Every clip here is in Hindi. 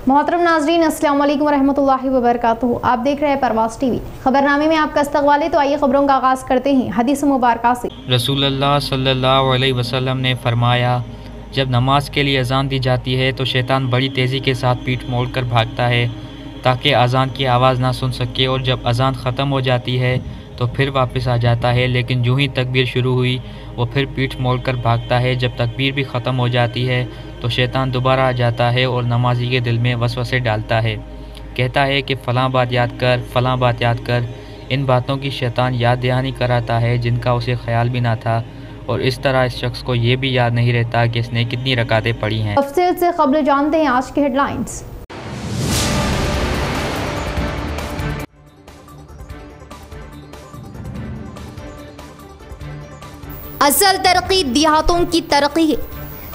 मोहतरम नाजरीन, अस्सलाम वालेकुम रहमतुल्लाहि व बरकातुहू। आप देख रहे हैं परवाज़ टीवी। खबरनामे में आपका इस्तक़बाल है, तो आइए खबरों का आगाज़ करते हैं हदीस मुबारक से। रसूलुल्लाह सल्लल्लाहु अलैहि वसल्लम ने फरमाया, जब नमाज के लिए अजान दी जाती है तो शैतान बड़ी तेज़ी के साथ पीठ मोड़कर भागता है ताकि अजान की आवाज़ ना सुन सके, और जब अजान ख़त्म हो जाती है तो फिर वापस आ जाता है, लेकिन यूँ ही तकबीर शुरू हुई वो फिर पीठ मोड़कर भागता है। जब तकबीर भी ख़त्म हो जाती है तो शैतान दोबारा आ जाता है और नमाजी के दिल में वसवसे डालता है, कहता है कि फ़लाँ बात याद कर, फ़लाँ बात याद कर। इन बातों की शैतान याद दहानी कराता है जिनका उसे ख्याल भी ना था, और इस तरह इस शख्स को ये भी याद नहीं रहता कि इसने कितनी रकातें पढ़ी हैं। तफसील से खबर जानते हैं आज की हेडलाइंस। असल तरक्की देहातों की तरक्की है।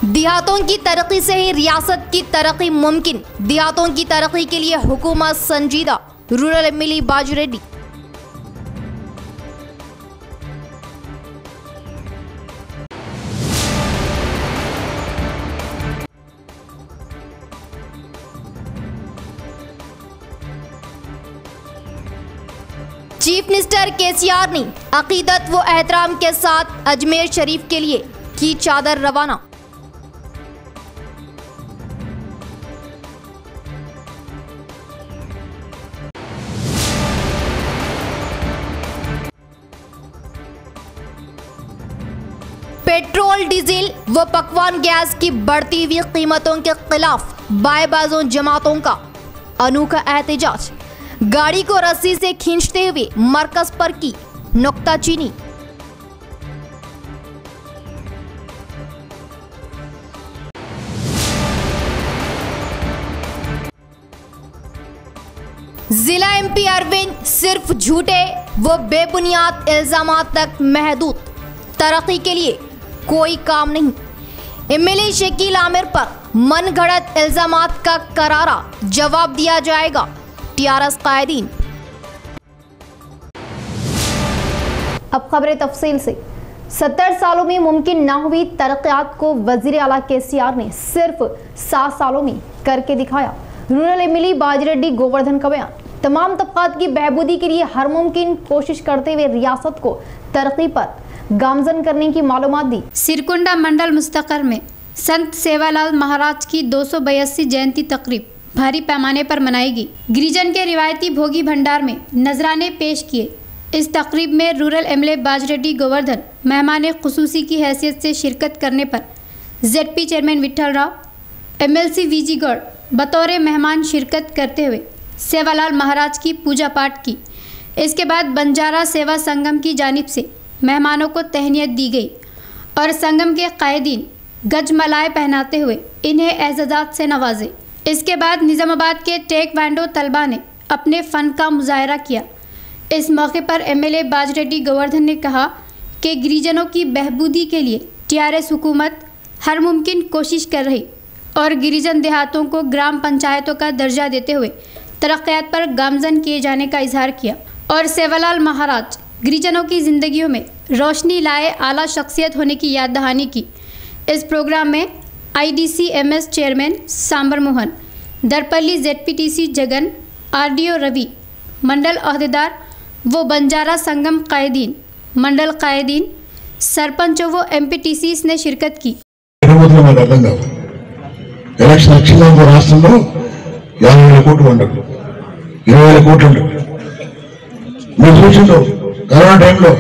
देहातों की तरक्की से ही रियासत की तरक्की मुमकिन। देहातों की तरक्की के लिए हुकूमत संजीदा। Rural MLA Bajireddy. Chief minister KCR ने अकीदत व एहतराम के साथ अजमेर शरीफ के लिए की चादर रवाना। पेट्रोल, डीजल व पकवान गैस की बढ़ती हुई कीमतों के खिलाफ बाएबाजों जमातों का अनोखा एहतजाज। गाड़ी को रस्सी से खींचते हुए मरकज पर की नुक्ताचीनी। जिला एमपी अरविंद सिर्फ झूठे व बेबुनियाद इल्जामात तक महदूद। तरक्की के लिए कोई काम नहीं। एमएलए शकील आमिर पर मनगढ़ंत इल्जामात का करारा जवाब दिया जाएगा। टीआरएस कायदीन। अब खबरें तफसील से। 70 सालों में मुमकिन ना हुई तरक्यात को वजीर आला केसीआर ने सिर्फ 7 सालों में करके दिखाया। रूरल एमएलए बाजरेड्डी गोवर्धन का बयान। तमाम तबकात की बहबूदी के लिए हर मुमकिन कोशिश करते हुए रियासत को तरक्की पर गामजन करने की मालूमात दी। सिरकुंडा मंडल मुस्तकर में संत सेवालाल महाराज की 282 जयंती तकरीब भारी पैमाने पर मनाएगी। गिरिजन के रिवायती भोगी भंडार में नजराने पेश किए। इस तकरीब में रूरल एमएलए बाजरेड्डी गोवर्धन मेहमान खुसूसी की हैसियत से शिरकत करने पर ZP chairman Vithal Rao, MLC VG Goud बतौर मेहमान शिरकत करते हुए सेवालाल महाराज की पूजा पाठ की। इसके बाद बंजारा सेवा संगम की जानिब से मेहमानों को तहनीत दी गई और संगम के कायदीन गजमलाए पहनाते हुए इन्हें एजाज़ात से नवाजे। इसके बाद निज़ामाबाद के टेकवांडो तलबा ने अपने फ़न का मुजाहरा किया। इस मौके पर एमएलए बाजरेड्डी गोवर्धन ने कहा कि गिरिजनों की बहबूदी के लिए टीआरएस हुकूमत हर मुमकिन कोशिश कर रही और गिरिजन देहातों को ग्राम पंचायतों का दर्जा देते हुए तरक्यात पर गामजन किए जाने का इजहार किया और सेवालाल महाराज गिरिजनों की ज़िंदगियों में रोशनी लाए आला शख्सियत होने की याद दहानी की। इस प्रोग्राम में IDCMS chairman Sambar Mohan, Darpalli ZPTC Jagan, RDO Ravi, mandal अहदेदार वो बंजारा संगम कायदीन, मंडल कायदीन, सरपंचों वो MPTCs ने शिरकत की। కరోనా టైంలో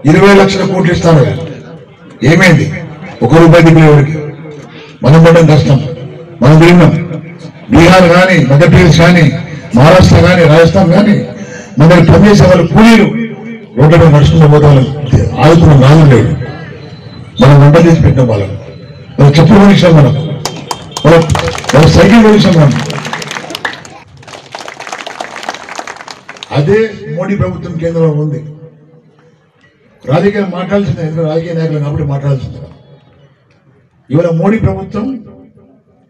20 లక్షల కోట్లు ఇస్తాను. ఏమైంది? 1 రూపాయి దిగులు ఎవరికి? మనం పడడం కష్టం. మనం తిరిగినాం. బీహార్ కానీ, మధ్యప్రదేశ్ కానీ, మహారాష్ట్ర కానీ, రాజస్థాన్ కానీ మన పనిచేసే వాళ్ళు కూలీలు రోడ్ల మీద నడుచుకుంటూ పోతే వాళ్ళకి ఆదుకున్న నాలుగు లేదు. మనం వంట చేసి పెట్టిన వాళ్ళం, మన చెప్పులు కొనిచ్చాం, మన సైకిల్ కొనిచ్చాం. మనం అదే మోడీ ప్రభుత్వం కేంద్రంలో ఉంది. రాజకీయాలు మాట్లాడాల్సిందే, ఎందుకంటే రాజకీయ నాయకులు కాబట్టి మాట్లాడాల్సిందే. ఇవాళ మోడీ ప్రభుత్వం,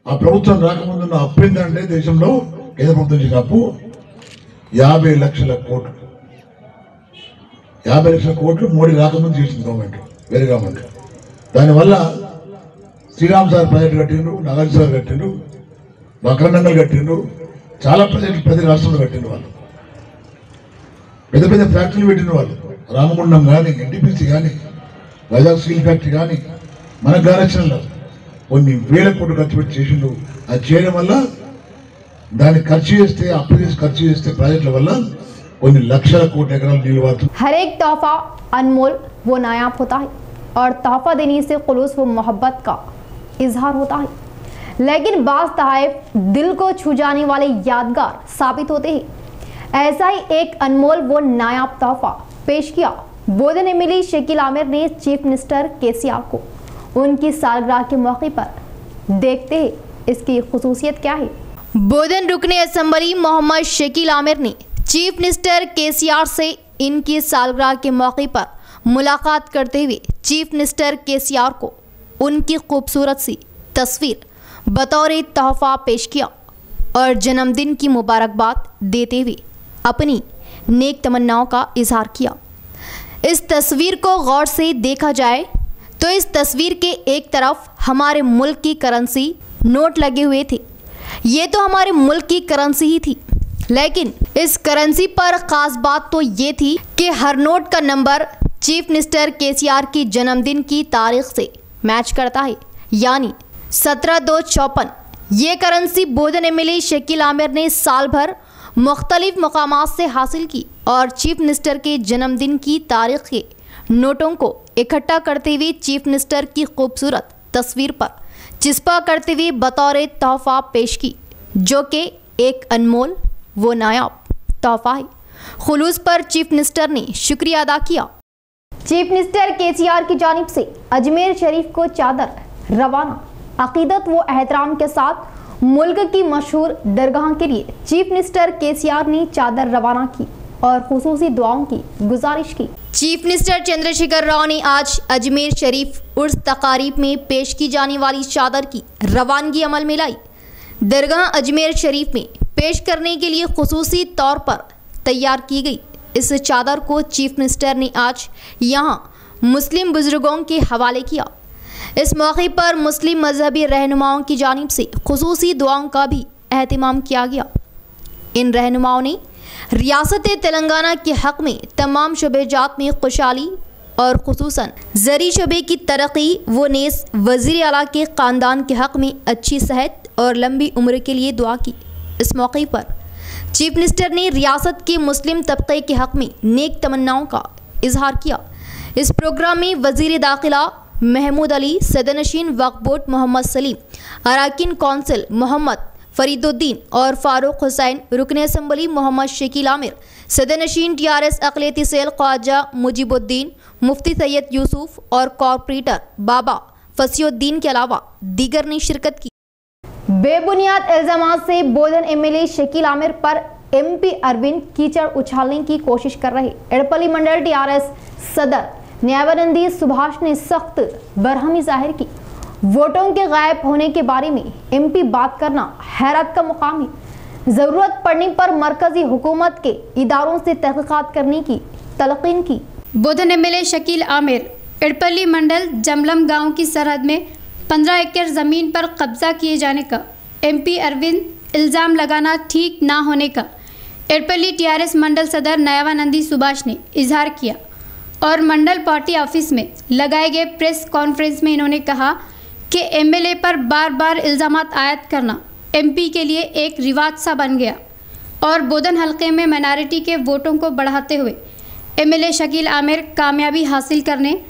ఆ ప్రభుత్వం రాకముందున్న అప్పు ఏంటంటే దేశంలో కేంద్ర ప్రభుత్వం చేసిన అప్పు 50 లక్షల కోట్లు. 50 లక్షల కోట్లు మోడీ రాకముందు చేసింది గవర్నమెంట్, వేరే గవర్నమెంట్. దానివల్ల శ్రీరామ్ సార్ ప్రాజెక్టు కట్టిండ్రు, నాగార్జున సార్ కట్టిండ్రు, వక్రండంగల్ కట్టిండ్రు, చాలా ప్రాజెక్టులు ప్రతి రాష్ట్రంలో కట్టిండ్రు. వాళ్ళు పెద్ద పెద్ద ఫ్యాక్టరీలు పెట్టిన వాళ్ళు, రామగుండం కానీ, ఎన్టీపీసీ కానీ, వైజాగ్ స్టీల్ ఫ్యాక్టరీ కానీ, మన గారక్షణలో కొన్ని వేల కోట్లు ఖర్చు పెట్టి చేసిండు. అది చేయడం వల్ల దాన్ని ఖర్చు చేస్తే, అప్పు చేసి ఖర్చు చేస్తే ప్రాజెక్టుల వల్ల కొన్ని లక్షల కోట్ల ఎకరాలు నీళ్లు వాడుతుంది. हर एक तोहफा अनमोल वो नायाब होता है और तोहफा देने से खुलूस व मोहब्बत का इजहार होता है, लेकिन बाज़ तोहफ़े दिल को छू जाने वाले यादगार साबित होते हैं। ऐसा ही एक अनमोल वो नायाब तोहफा पेश किया बोधन एमएलए शकील आमिर ने चीफ मिनिस्टर केसीआर को उनकी सालगिरह के मौके पर। देखते हैं इसकी खुसूसियत क्या है। बोधन रुकने असेंबली मोहम्मद शकील आमिर ने चीफ मिनिस्टर केसीआर से इनकी सालगिरह के मौके पर मुलाकात करते हुए चीफ मिनिस्टर केसीआर को उनकी खूबसूरत सी तस्वीर बतौर तोहफा पेश किया और जन्मदिन की मुबारकबाद देते हुए अपनी नेक तमन्नाओं का इजहार किया। इस तस्वीर को गौर से देखा जाए तो इस तस्वीर के एक तरफ हमारे मुल्क की करेंसी नोट लगे हुए थे। ये तो हमारे मुल्क की करेंसी ही थी, लेकिन इस करेंसी पर ख़ास बात तो ये थी कि हर नोट का नंबर चीफ मिनिस्टर केसीआर की जन्मदिन की तारीख से मैच करता है, यानी 17/2/54। ये करेंसी बोधन एमएलए शकील आमिर ने साल भर मुख्तलिफ मकामात से हासिल की और चीफ मिनिस्टर के जन्मदिन की तारीख के नोटों को इकट्ठा करते हुए चीफ मिनिस्टर की खूबसूरत तस्वीर पर चिस्पा करते हुए बतौर तोहफा पेश की, जो कि एक अनमोल वो नायाब तोहफा है। खुलूस पर चीफ मिनिस्टर ने शुक्रिया अदा किया। चीफ मिनिस्टर केसीआर की जानिब से अजमेर शरीफ को चादर रवाना। अकीदत व एहतराम के साथ मुल्क की मशहूर दरगाह के लिए चीफ मिनिस्टर केसीआर ने चादर रवाना की और खुसूसी दुआओं की गुजारिश की। चीफ मिनिस्टर चंद्रशेखर राव ने आज अजमेर शरीफ उर्स तकारीब में पेश की जाने वाली चादर की रवानगी अमल में लाई। दरगाह अजमेर शरीफ में पेश करने के लिए खुसूसी तौर पर तैयार की गई इस चादर को चीफ मिनिस्टर ने आज यहाँ मुस्लिम बुजुर्गों के हवाले किया। इस मौके पर मुस्लिम मजहबी रहनुमाओं की जानिब से खुसूसी दुआओं का भी एहतमाम किया गया। इन रहनुमाओं ने रियासत तेलंगाना के हक़ में तमाम शोबेजात में खुशहाली और खुसूसन ज़री शोबे की तरक्की व नेज़ वज़ीर आला के ख़ानदान के हक़ में अच्छी सेहत और लंबी उम्र के लिए दुआ की। इस मौके पर चीफ मिनिस्टर ने रियासत के मुस्लिम तबके के हक़ में नेक तमन्नाओं का इजहार किया। इस प्रोग्राम में वज़ीर दाखिला महमूद अली, सदरनशीन वक्फ बोर्ड मोहम्मद सलीम, अराकीन कौंसिल मोहम्मद फरीदुद्दीन और फारूक हुसैन, रुकन असेंबली मोहम्मद शकील आमिर, सदरनशीन टीआरएस अक़लियती सेल ख्वाजा मुजीबुद्दीन, मुफ्ती सैयद यूसुफ और कॉर्पोरेटर बाबा फसीउद्दीन के अलावा दीगर ने शिरकत की। बेबुनियाद इल्ज़ामात से बोधन एमएलए शकील आमिर पर एमपी अरविंद कीचड़ उछालने की कोशिश कर रहे एड़पल्ली मंडल टीआरएस सदर न्यायवानंदी सुभाष ने सख्त बरहमी जाहिर की। वोटों के गायब होने के बारे में एमपी बात करना हैरत का मुकाम है। ज़रूरत पड़ने पर मरकजी हुकूमत के इदारों से तहक़ीक़ात करने की तलक़ीन की। बोधन एमएलए शकील आमिर एड़पल्ली मंडल जमलम गांव की सरहद में 15 एकड़ ज़मीन पर कब्जा किए जाने का एमपी अरविंद इल्ज़ाम लगाना ठीक ना होने का एड़पल्ली टीआरएस मंडल सदर न्यायवानंदी सुभाष ने इजहार किया और मंडल पार्टी ऑफिस में लगाए गए प्रेस कॉन्फ्रेंस में इन्होंने कहा कि एमएलए पर बार बार इल्ज़ामात आयद करना एमपी के लिए एक रिवाज सा बन गया और बोधन हलके में माइनॉरिटी के वोटों को बढ़ाते हुए एमएलए शकील आमिर कामयाबी हासिल करने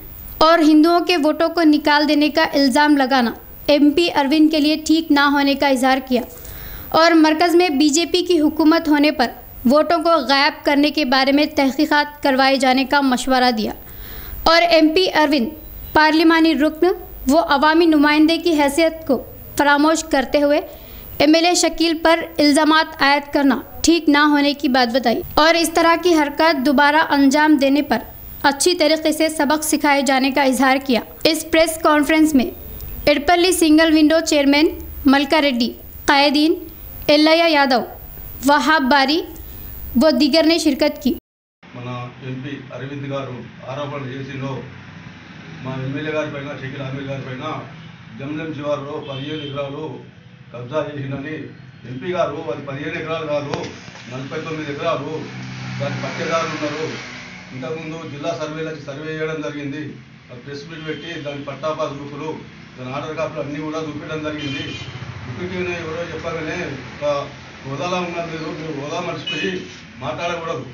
और हिंदुओं के वोटों को निकाल देने का इल्ज़ाम लगाना एमपी अरविंद के लिए ठीक ना होने का इजहार किया और मरकज़ में बीजेपी की हुकूमत होने पर वोटों को गायब करने के बारे में तहक़ीक़ात करवाए जाने का मशवरा दिया और एमपी अरविंद पार्लिमानी रुकन वो अवामी नुमाइंदे की हैसियत को फरामोश करते हुए एमएलए शकील पर इल्ज़ामात आयद करना ठीक ना होने की बात बताई और इस तरह की हरकत दोबारा अंजाम देने पर अच्छी तरीके से सबक सिखाए जाने का इजहार किया। इस प्रेस कॉन्फ्रेंस में एड़पल्ली सिंगल विंडो चेयरमैन मलका रेड्डी, कायदीन एल्लయ్య यादव, वहाब बारी व दीगर ने शिरकत की। మన ఎంపీ అరవింద్ గారు ఆరోపణలు చేసిలో మా ఎమ్మెల్యే గారి పైన షకీల్ ఆమిర్ గారి పైన జంజం శివారులో 15 ఎకరాలు కబ్జా చేసిందని ఎంపీ గారు అది 15 ఎకరాలు కాదు 49 ఎకరాలు దాని పట్టేదారులు ఉన్నారు. ఇంతకుముందు జిల్లా సర్వేలకి సర్వే చేయడం జరిగింది. ప్రెస్ మీట్ పెట్టి దాని పట్టా పాస్బుక్లు దాని ఆర్డర్ కాపీలు అన్నీ కూడా చూపించడం జరిగింది. చూపించిన ఎవరో చెప్పగానే హోదాలో ఉన్నారు మీరు హోదా మర్చిపోయి మాట్లాడకూడదు.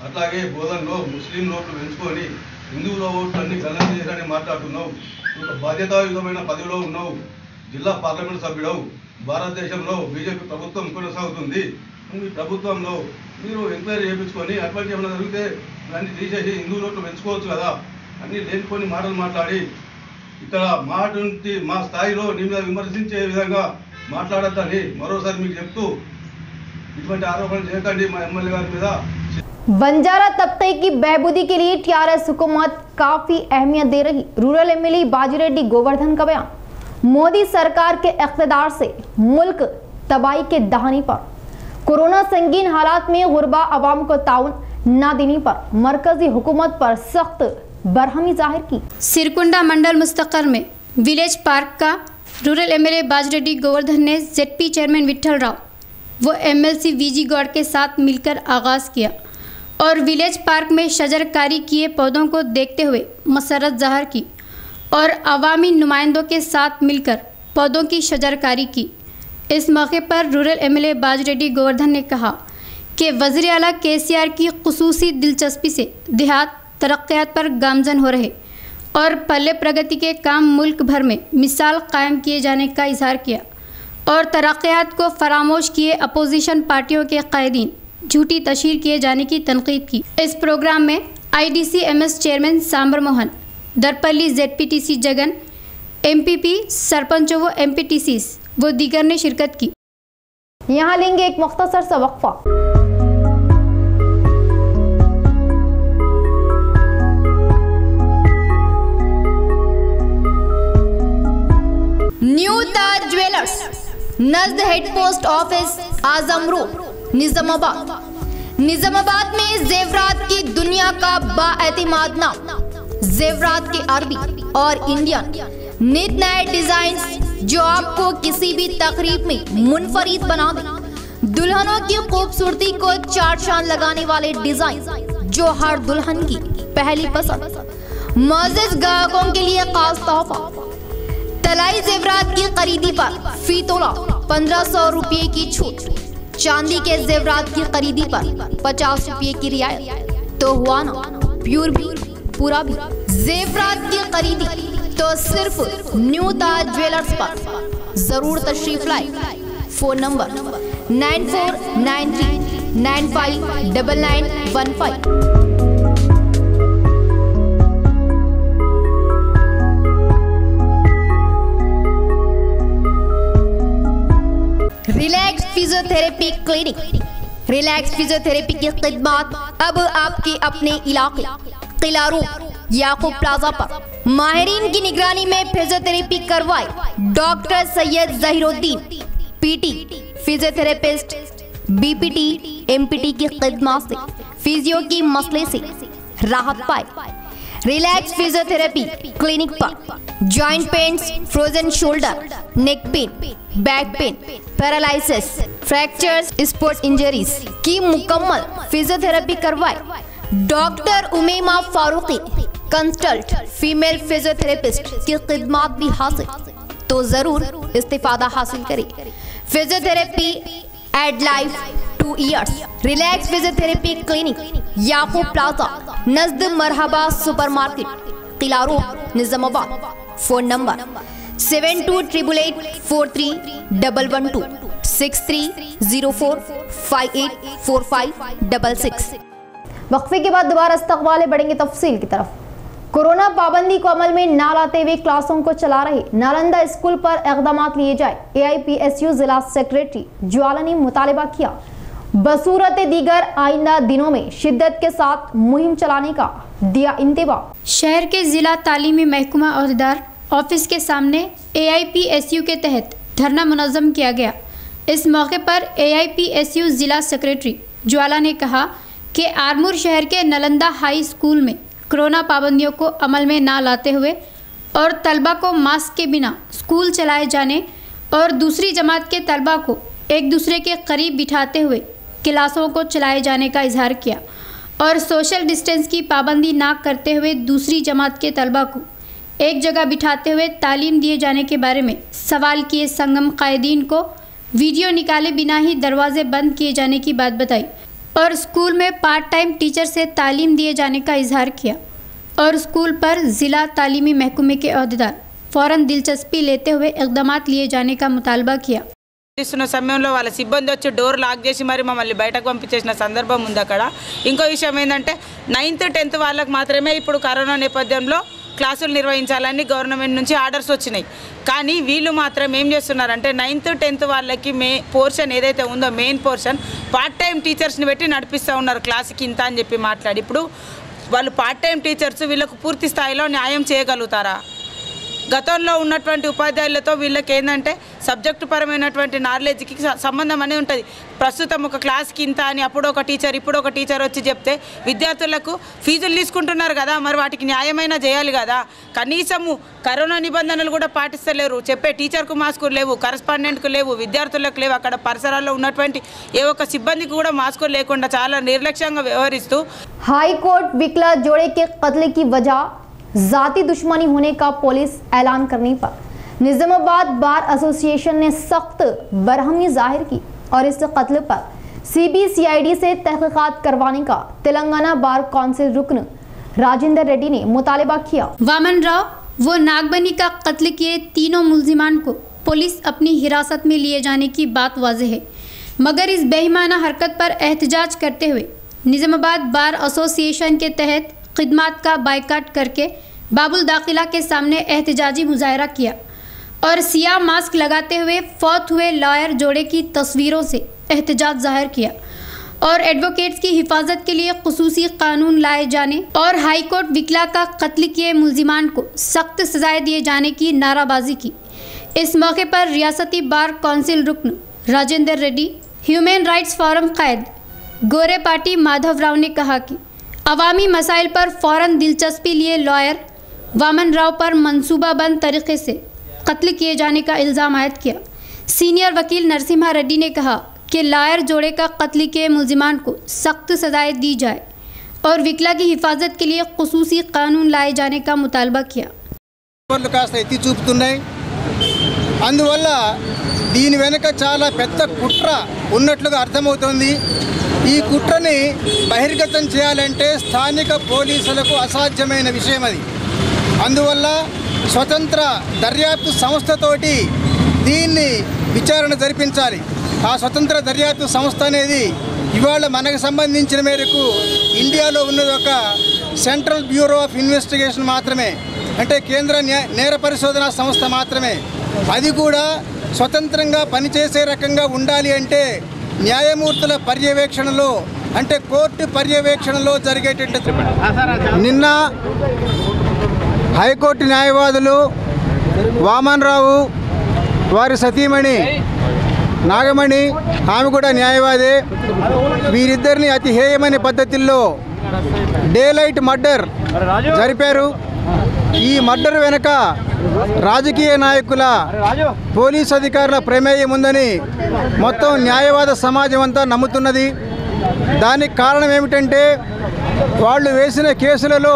అట్లాగే బోధనలో ముస్లిం ఓట్లు పెంచుకొని హిందువుల ఓట్లు అన్ని గణన చేయాలని మాట్లాడుతున్నావు. ఒక బాధ్యతాయుతమైన పదవిలో ఉన్నావు. జిల్లా పార్లమెంట్ సభ్యుడవు. భారతదేశంలో బీజేపీ ప్రభుత్వం కొనసాగుతుంది. మీ ప్రభుత్వంలో మీరు ఎంక్వైరీ చేయించుకొని అటువంటి ఏమైనా జరిగితే దాన్ని తీసేసి హిందువుల ఓట్లు పెంచుకోవచ్చు కదా. అన్నీ లేనిపోని మాటలు మాట్లాడి ఇక్కడ మా స్థాయిలో నీ మీద విమర్శించే విధంగా మాట్లాడద్దని మరోసారి మీకు చెప్తూ ఇటువంటి ఆరోపణలు చేయకండి మా ఎమ్మెల్యే గారి మీద. बंजारा तबके की बहबूदी के लिए टीआरएस हुकूमत काफी अहमियत दे रही। रूरल एमएलए बाजीरेड्डी गोवर्धन का बयान। मोदी सरकार के इख्तिदार से मुल्क तबाही के दहाने पर, कोरोना संगीन हालात में गुरबा अवाम को ताउन न देने पर मरकजी हुकूमत पर सख्त बरहमी जाहिर की। सिरकुंडा मंडल मुस्तकर में विलेज पार्क का रूरल एमएलए बाजीरेड्डी गोवर्धन ने जेडपी चेयरमैन विठल राव व एमएलसी वीजी गौड़ के साथ मिलकर आगाज़ किया और विलेज पार्क में शजरकारी किए पौधों को देखते हुए मसरत ज़ाहिर की और अवामी नुमाइंदों के साथ मिलकर पौधों की शजरकारी की। इस मौके पर रूरल एमएलए बाजीरेड्डी गोवर्धन ने कहा कि वज़ीर आला केसीआर की खुसूसी दिलचस्पी से देहात तरक्यात पर गामजन हो रहे और पल्ले प्रगति के काम मुल्क भर में मिसाल कायम किए जाने का इजहार किया और तरक्यात को फरामोश किए अपोजिशन पार्टियों के कायदीन झूठी तशहीर किए जाने की तनकीद की। इस प्रोग्राम में IDCMS chairman Sambar Mohan, Darpalli ZPTC Jagan, MPP सरपंचों व MPTCs वो दीगर ने शिरकत की। यहाँ लेंगे एक मुख्तसर सा वक्फा। न्यू ताज ज्वेलर्स नजद head post office Azam road Nizamabad में जेवरात की दुनिया का बाएतिमाद नाम। जेवरात के अरबी और इंडियन नित नए डिजाइन जो आपको किसी भी तकरीब में मुनफरिद बना दे। दुल्हनों की खूबसूरती को चार चांद लगाने वाले डिजाइन जो हर दुल्हन की पहली पसंद। मोअज़्ज़िज़ ग्राहकों के लिए खास तोहफा, तलाई जेवरात की खरीदी पर फी तोला 1500 रुपये की छूट। चांदी के जेवरात की खरीदी पर 50 रुपये की रियायत। तो हुआ ना प्योर भी पूरा भी। जेवरात की खरीदी तो सिर्फ न्यू ताज ज्वेलर्स पर जरूर तशरीफ लाए। Phone number 9493959915। Relax physiotherapy clinic. Relax physiotherapy की खिदमत अब आपके अपने इलाके किला रोड याकूब प्लाजा पर माहिरीन की निगरानी में फिजियोथेरेपी करवाए। Doctor Syed Zahiruddin PT physiotherapist BPT MPT की खिदमत से फिजियो की मसले से राहत पाए। रिलैक्स फिजियोथेरेपी क्लिनिक पर joint pains, frozen shoulder, neck pain, back pain, paralysis, fractures, sports injuries की मुकम्मल फिजियोथेरेपी करवाए। Doctor Umema Farooqui consult female physiotherapist की खिदमत भी हासिल, तो जरूर इस्तिफादा हासिल करें। Physiotherapy aid life 2 years। Relax physiotherapy clinic Yakub plaza नजद Marhaba supermarket Qila road Nizamabad. Phone number 7288431112 6304584566। वक्फे के बाद दोबारा इस्तकबाल बढ़ेंगे तफसील की तरफ। कोरोना पाबंदी को अमल में ना लाते हुए क्लासों को चला रहे नालंदा स्कूल पर इक़दाम लिए जाए। AIPSU जिला सेक्रेटरी ज्वाला ने मुतालबा किया बसूरत दीगर आइंदा दिनों में शिद्दत के साथ मुहिम चलाने का दिया इंतबा। शहर के जिला तालीमी महकमा अहदेदार ऑफिस के सामने AIPSU के तहत धरना मुनज़्ज़म किया गया। इस मौके पर AIPSU जिला सेक्रेटरी ज्वाला ने कहा कि आरमूर शहर के नालंदा हाई स्कूल में कोरोना पाबंदियों को अमल में ना लाते हुए और तलबा को मास्क के बिना स्कूल चलाए जाने और दूसरी जमात के तलबा को एक दूसरे के करीब बिठाते हुए क्लासों को चलाए जाने का इजहार किया और सोशल डिस्टेंस की पाबंदी ना करते हुए दूसरी जमात के तलबा को एक जगह बिठाते हुए तालीम दिए जाने के बारे में सवाल किए। संगम कायदीन को वीडियो निकाले बिना ही दरवाजे बंद किए जाने की बात बताई और स्कूल में पार्ट टाइम टीचर से तालीम दिए जाने का इजहार किया और स्कूल पर ज़िला तालीमी महकमे के अहदेदार फ़ौरन दिलचस्पी लेते हुए इक़दामात लिए जाने का मुतालबा किया। ఇస్తున్న సమయంలో వాళ్ళ సిబ్బంది వచ్చి డోర్ లాక్ చేసి మరి మమ్మల్ని బయటకు పంపించేసిన సందర్భం ఉంది అక్కడ. ఇంకో విషయం ఏంటంటే 9th 10th వాళ్ళకి మాత్రమే ఇప్పుడు కరోనా నేపథ్యంలో క్లాసులు నిర్వహించాలని గవర్నమెంట్ నుంచి ఆర్డర్స్ వచ్చినాయి. కానీ వీళ్ళు మాత్రం ఏం చేస్తున్నారంటే 9th 10th వాళ్ళకి పోర్షన్ ఏదైతే ఉందో మెయిన్ పోర్షన్ పార్ట్ టైం టీచర్స్ని పెట్టి నడిపిస్తూ ఉన్నారు క్లాస్కి ఇంత అని చెప్పి మాట్లాడి. ఇప్పుడు వాళ్ళు పార్ట్ టైం టీచర్స్ వీళ్ళకు పూర్తి స్థాయిలో న్యాయం చేయగలుగుతారా? గతంలో ఉన్నటువంటి ఉపాధ్యాయులతో వీళ్ళకి ఏంటంటే సబ్జెక్టు పరమైనటువంటి నాలెడ్జ్కి సంబంధం అనేది ఉంటుంది. ప్రస్తుతం ఒక క్లాస్కి ఇంత అని అప్పుడు ఒక టీచర్ ఇప్పుడు ఒక టీచర్ వచ్చి చెప్తే విద్యార్థులకు ఫీజులు తీసుకుంటున్నారు కదా, మరి వాటికి న్యాయమైనా చేయాలి కదా. కనీసము కరోనా నిబంధనలు కూడా పాటిస్తలేరు. చెప్పే టీచర్కు మాస్కులు లేవు, కరస్పాండెంట్కు లేవు, విద్యార్థులకు లేవు. అక్కడ పరిసరాల్లో ఉన్నటువంటి ఏ ఒక్క సిబ్బందికి కూడా మాస్కులు లేకుండా చాలా నిర్లక్ష్యంగా వ్యవహరిస్తూ हाईकोर्ट विकला जोड़े के कत्ल की वजह जाती दुश्मनी होने का पुलिस ऐलान करने पर निजामाबाद बार एसोसिएशन ने सख्त बरहमी जाहिर की और इस कत्ल पर सीबीसीआईडी से तहकीकात करवाने का तेलंगाना बार काउंसिल रुकन राजेंद्र रेड्डी ने मुतालबा किया। वामन राव वो नागबनी का कत्ल किए तीनों मुल्जिमान को पुलिस अपनी हिरासत में लिए जाने की बात वाज़ेह है, मगर इस बेईमाना हरकत पर एहतजाज करते हुए निजामाबाद बार एसोसिएशन के तहत खिदमात का बायकाट करके बाबुल दाखिला के सामने एहतजाजी मुजाहरा किया और सियाह मास्क लगाते हुए फौत हुए लॉयर जोड़े की तस्वीरों से एहतजाज जाहिर किया और एडवोकेट्स की हिफाजत के लिए खुसूसी कानून लाए जाने और हाईकोर्ट विकला का कत्ल किए मुल्जिमान को सख्त सजाएं दिए जाने की नाराबाजी की। इस मौके पर रियासती बार काउंसिल रुकन Rajendra Reddy, human rights forum कायद गोरे पार्टी माधव राव ने कहा कि अवामी मसाइल पर फ़ौरन दिलचस्पी लिए लॉयर वामन राव पर मंसूबाबंद तरीके से कत्ल किए जाने का इल्ज़ाम आयद किया। सीनियर वकील नरसिम्हा रेड्डी ने कहा कि लॉयर जोड़े का कत्ल के मुल्जिमान को सख्त सजाएं दी जाए और विकला की हिफाजत के लिए खुसूसी कानून लाए जाने का मुतालबा किया। కాస్త ఎత్తి చూపుతున్నాయి. అందువల్ల దీని వెనుక చాలా పెద్ద కుట్ర ఉన్నట్లుగా అర్థమవుతోంది. ఈ కుట్రని బహిర్గతం చేయాలంటే స్థానిక పోలీసులకు అసాధ్యమైన విషయం అది. అందువల్ల స్వతంత్ర దర్యాప్తు సంస్థతోటి దీన్ని విచారణ జరిపించాలి. ఆ స్వతంత్ర దర్యాప్తు సంస్థ అనేది ఇవాళ మనకు సంబంధించిన మేరకు ఇండియాలో ఉన్నది ఒక సెంట్రల్ బ్యూరో ఆఫ్ ఇన్వెస్టిగేషన్ మాత్రమే, అంటే కేంద్ర నేర పరిశోధనా సంస్థ మాత్రమే. అది కూడా స్వతంత్రంగా పనిచేసే రకంగా ఉండాలి అంటే న్యాయమూర్తుల పర్యవేక్షణలో, అంటే కోర్టు పర్యవేక్షణలో జరిగేటట్టు. నిన్న హైకోర్టు న్యాయవాదులు వామన్ రావు, వారి సతీమణి నాగమణి, ఆమె కూడా న్యాయవాదే, వీరిద్దరిని అతి హేయమైన పద్ధతుల్లో డే లైట్ మర్డర్ జరిపారు. ఈ మర్డర్ వెనుక రాజకీయ నాయకుల, పోలీసు అధికారుల ప్రమేయం ఉందని మొత్తం న్యాయవాద సమాజం అంతా నమ్ముతున్నది. దానికి కారణం ఏమిటంటే వాళ్ళు వేసిన కేసులలో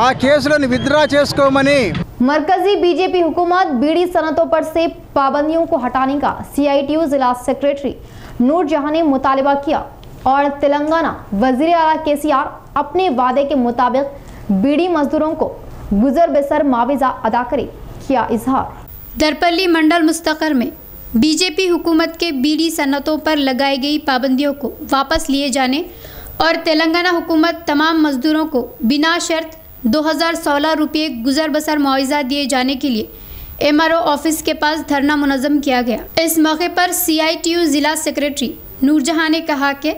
ఆ కేసులను విత్డ్రా చేసుకోమని मरकजी बीजेपी हुकूमत बीड़ी सनतों पर से पाबंदियों को हटाने का CITU जिला सेक्रेटरी नूर जहां ने मुतालबा किया और तेलंगाना वजीर आला KCR अपने वादे के मुताबिक बीड़ी मजदूरों को गुजर बसर मुआवजा अदा करे किया इजहार। दरपल्ली मंडल मुस्तकर में बीजेपी हुकूमत के बीड़ी सनतों पर लगाई गई पाबंदियों को वापस लिए जाने और तेलंगाना हुकूमत तमाम मजदूरों को बिना शर्त 2016 रुपये गुजर बसर मुआवजा दिए जाने के लिए MRO ऑफिस के पास धरना मुनज़्ज़म किया गया। इस मौके पर CITU ज़िला सेक्रेटरी नूरजहां ने कहा कि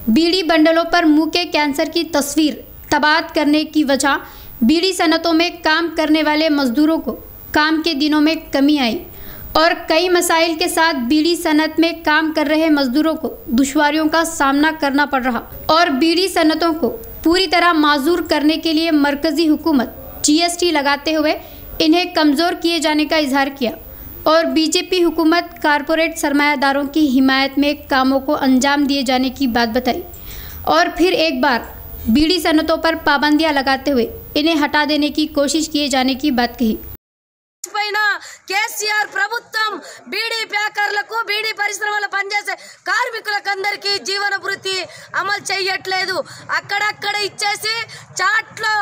बीड़ी बंडलों पर मुंह के कैंसर की तस्वीर तबाद करने की वजह बीड़ी सनतों में काम करने वाले मजदूरों को काम के दिनों में कमी आई और कई मसाइल के साथ बीड़ी सनत में काम कर रहे मजदूरों को दुश्वारियों का सामना करना पड़ रहा और बीड़ी सनतों को पूरी तरह माजूर करने के लिए मरकजी हुकूमत GST लगाते हुए इन्हें कमज़ोर किए जाने का इजहार किया और बीजेपी हुकूमत कारपोरेट सरमायादारों की हिमायत में कामों को अंजाम दिए जाने की बात बताई और फिर एक बार बीड़ी सनतों पर पाबंदियां लगाते हुए इन्हें हटा देने की कोशिश किए जाने की बात कही। కేసీఆర్ ప్రభుత్వం బీడీ ప్యాకర్లకు బీడీ పరిశ్రమలో పనిచేసే కార్మికులకందరికీ జీవన భృతి అమలు చేయట్లేదు. అక్కడక్కడ ఇచ్చేసి చాట్లో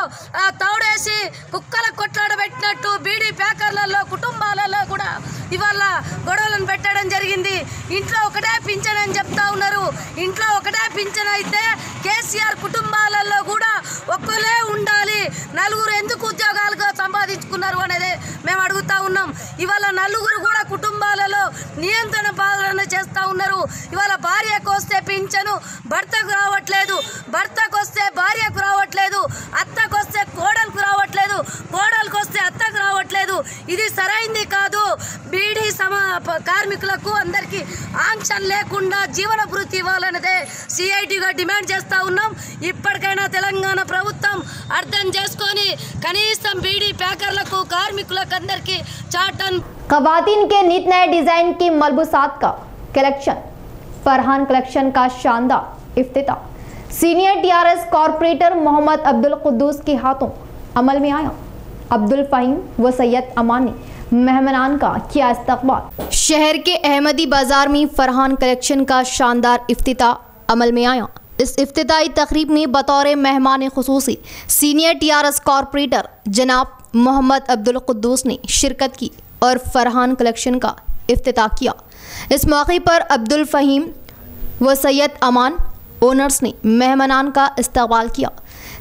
తౌడేసి కుక్కల కొట్లాడబెట్టినట్టు బీడీ ప్యాకర్లలో కుటుంబాలలో కూడా ఇవాళ గొడవలను పెట్టడం జరిగింది. ఇంట్లో ఒకటే పింఛన్ అని చెప్తా ఉన్నారు. ఇంట్లో ఒకటే పింఛన్ అయితే కేసీఆర్ కుటుంబాలలో కూడా ఒక్కలే ఉండాలి. నలుగురు ఎందుకు ఉద్యోగాలుగా సంపాదించుకున్నారు అనేది మేము అడుగుతా ఉన్నాం. ఇవాళ నలుగురు కూడా కుటుంబాలలో నియంత్రణ పాలన చేస్తూ ఉన్నారు. ఇవాళ భార్యకు వస్తే పింఛను భర్తకు రావట్లేదు, భర్తకు వస్తే భార్యకు రావట్లేదు, అత్తకు వస్తే కోడలకు రావట్లేదు, కోడలకు వస్తే అత్తకు రావట్లేదు. ఇది సరైంది కాదు. బీడీ కార్మికులకు అందరికీ ఆంక్షన్ లేకుండా జీవన భృతి ఇవ్వాలన్నదే సిఐటిగా డిమాండ్ చేస్తూ ఉన్నాం. ఇప్పటికైనా తెలంగాణ ప్రభుత్వం అర్థం చేసుకొని కనీసం బీడీ ప్యాకర్లకు కార్మికులకు అందరికీ चाटन खवातीन के नित नए डिजाइन की मलबूसात का कलेक्शन, फरहान कलेक्शन का शानदार इफ्तिताह senior TRS corporator Mohammed Abdul Quddus के हाथों अमल में आया। अब्दुल फहीम व सैयद अमान ने मेहमानान का किया इस्तकबाल। शहर के अहमदी बाजार में फरहान कलेक्शन का शानदार इफ्तिताह अमल में आया। इस इफ्तिताही तकरीब में बतौर मेहमान खुसूसी सीनियर टीआरएस कॉर्पोरेटर जनाब मोहम्मद अब्दुल कुद्दूस ने शिरकत की और फरहान कलेक्शन का इफ्तिताह किया। इस मौके पर अब्दुल फहीम व सैयद अमान ओनर्स ने मेहमानान का इस्तकबाल किया।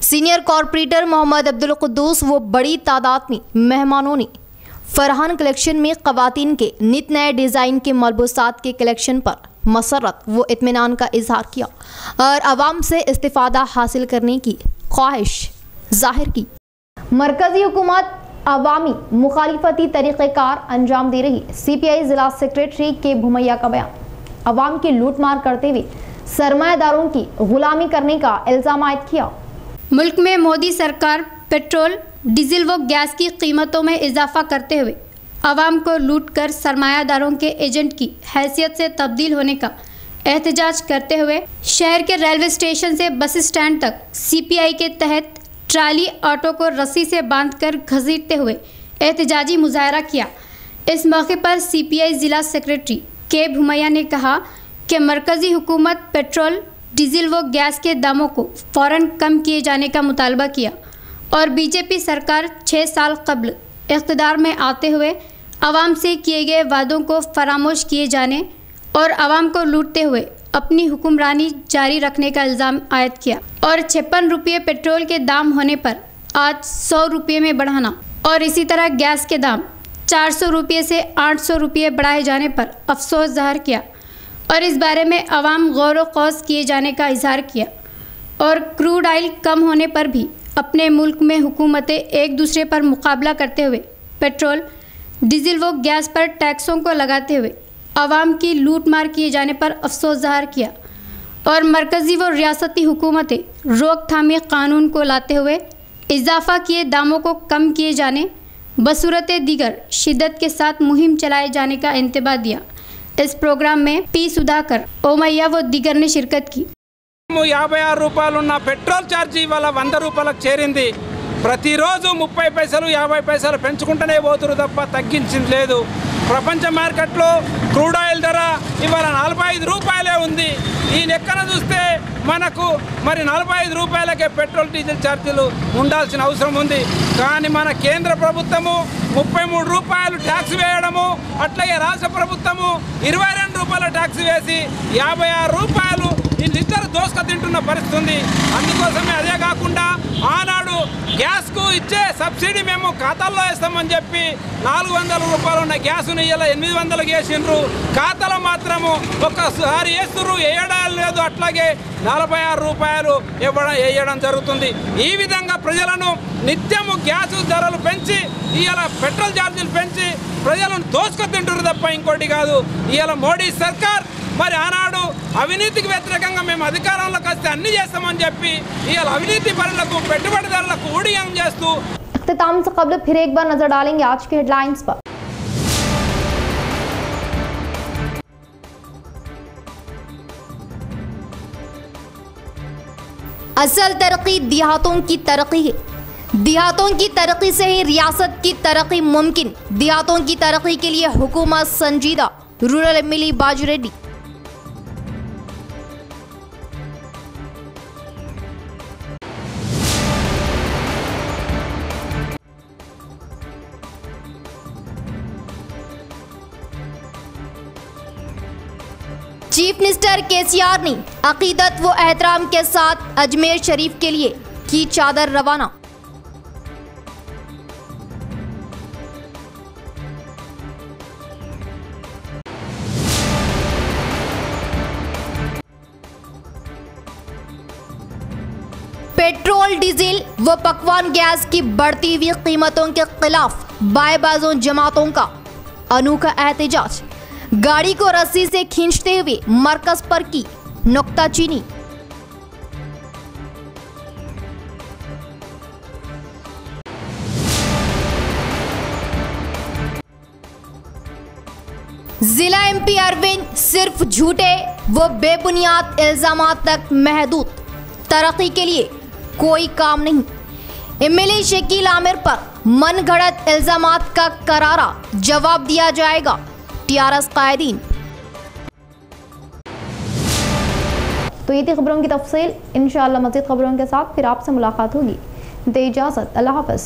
सीनियर कॉर्पोरेटर मोहम्मद अब्दुल कुद्दूस व बड़ी तादाद में मेहमानों ने फरहान कलेक्शन में ख़वातीन के नित नए डिज़ाइन के मलबूसात के कलेक्शन पर मसरत व इत्मीनान का इजहार किया और आवाम से इस्तिफ़ादा हासिल करने की ख्वाहिश जाहिर की। मरकजी हुकूमत अवामी मुखालिफती तरीक़ेकार अंजाम दे रही। सीपीआई ज़िला सेक्रेटरी के भुमैया का बयान। अवाम की लूट मार करते हुए सरमायादारों की गुलामी करने का इल्ज़ाम आयद किया। मुल्क में मोदी सरकार पेट्रोल, डीजल व गैस की कीमतों में इजाफा करते हुए आवाम को लूट कर सरमायादारों के एजेंट की हैसियत से तब्दील होने का एहतजाज करते हुए शहर के रेलवे स्टेशन से बस स्टैंड तक सीपीआई के तहत ट्राली ऑटो को रस्सी से बांधकर घसीटते हुए एहतजाजी मुजाहरा किया। इस मौके पर सीपीआई ज़िला सेक्रेटरी के भुमैया ने कहा कि मरकज़ी हुकूमत पेट्रोल, डीजल व गैस के दामों को फ़ौरन कम किए जाने का मुतालबा किया और बीजेपी सरकार 6 साल कबल इक़्तिदार में आते हुए आवाम से किए गए वादों को फरामोश किए जाने और आवाम को लूटते हुए अपनी हुक्मरानी जारी रखने का इल्ज़ाम आयद किया और 56 रुपये पेट्रोल के दाम होने पर आज 100 रुपये में बढ़ाना और इसी तरह गैस के दाम 400 रुपये से 800 रुपये बढ़ाए जाने पर अफसोस ज़ाहिर किया और इस बारे में आवाम गौर व खौस किए जाने का इजहार किया और क्रूड ऑयल कम होने पर भी अपने मुल्क में हुकूमतें एक दूसरे पर मुकाबला करते हुए पेट्रोल, डीजल व गैस पर टैक्सों को लगाते हुए आवाम की लूट मार किए जाने पर अफसोस ज़ाहिर किया और मरकज़ी व रियासती हुकूमतें रोकथामी कानून को लाते हुए इजाफा किए दामों को कम किए जाने बसूरत दीगर शिद्दत के साथ मुहिम चलाए जाने का इंतबाह दिया। इस प्रोग्राम में पी सुधाकर, ओमैया व दीगर ने शिरकत की। 56 రూపాయలున్న పెట్రోల్ ఛార్జీ ఇవాళ 100 రూపాయలకు చేరింది. ప్రతిరోజు 30 పైసలు 50 పైసలు పెంచుకుంటూనే పోతురు తప్ప తగ్గించింది లేదు. ప్రపంచ మార్కెట్లో క్రూడ్ ఆయిల్ ధర ఇవాళ 45 రూపాయలే ఉంది. ఈ లెక్కన చూస్తే మనకు మరి 45 రూపాయలకే పెట్రోల్ డీజిల్ ఛార్జీలు ఉండాల్సిన అవసరం ఉంది. కానీ మన కేంద్ర ప్రభుత్వము 33 రూపాయలు ట్యాక్స్ వేయడము, అట్లాగే రాష్ట్ర ప్రభుత్వము 22 రూపాయల ట్యాక్స్ వేసి 56 రూపాయలు వీళ్ళిద్దరు దోసుక తింటున్న పరిస్థితి ఉంది. అందుకోసమే అదే కాకుండా ఆనాడు గ్యాస్కు ఇచ్చే సబ్సిడీ మేము ఖాతాల్లో వేస్తామని చెప్పి 400 రూపాయలు ఉన్న గ్యాస్ను ఇలా 800 వేసిండ్రు. ఖాతాలో మాత్రము ఒక్కసారి వేస్తున్నారు, వేయడం లేదు. అట్లాగే 46 రూపాయలు వేయడం జరుగుతుంది. ఈ విధంగా ప్రజలను నిత్యము గ్యాస్ ధరలు పెంచి ఇవాళ పెట్రోల్ ఛార్జీలు పెంచి ప్రజలను దోసుక తింటున్నారు తప్ప ఇంకోటి కాదు. ఇవాళ మోడీ సర్కార్ మరి ఆనాడు అవినీతికి వ్యతిరేకంగా మేము అధికారంలోకి వస్తే అన్ని చేస్తామని చెప్పి ఇవాళ అవినీతి పరులకు పెట్టుబడిదారులకు ఊడియం చేస్తూ इख्तिताम से कबल फिर एक बार नजर डालेंगे आज की हेडलाइंस पर। असल तरक्की देहातों की तरक्की है। देहातों की तरक्की से ही रियासत की तरक्की मुमकिन। देहातों की तरक्की के लिए हुकूमत संजीदा। रूरल एमएलए बाजू रेड्डी। चीफ मिनिस्टर केसीआर ने अकीदत व एहतराम के साथ अजमेर शरीफ के लिए की चादर रवाना। पेट्रोल, डीजल व पकवान गैस की बढ़ती हुई कीमतों के खिलाफ बाएबाजों जमातों का अनोखा एहतजाज। गाड़ी को रस्सी से खींचते हुए मरकज पर की नुक्ताचीनी। जिला एमपी अरविंद सिर्फ झूठे व बेबुनियाद इल्जामात तक महदूद। तरक्की के लिए कोई काम नहीं। एमएलए शकील आमिर पर मनगढ़ंत इल्जामात का करारा जवाब दिया जाएगा। टीआरएस कायदीन। तो ये थी खबरों की तफसील। इंशाअल्लाह मज़ीद खबरों के साथ फिर आपसे मुलाकात होगी। दे इजाज़त। अल्लाह हाफ़िज़।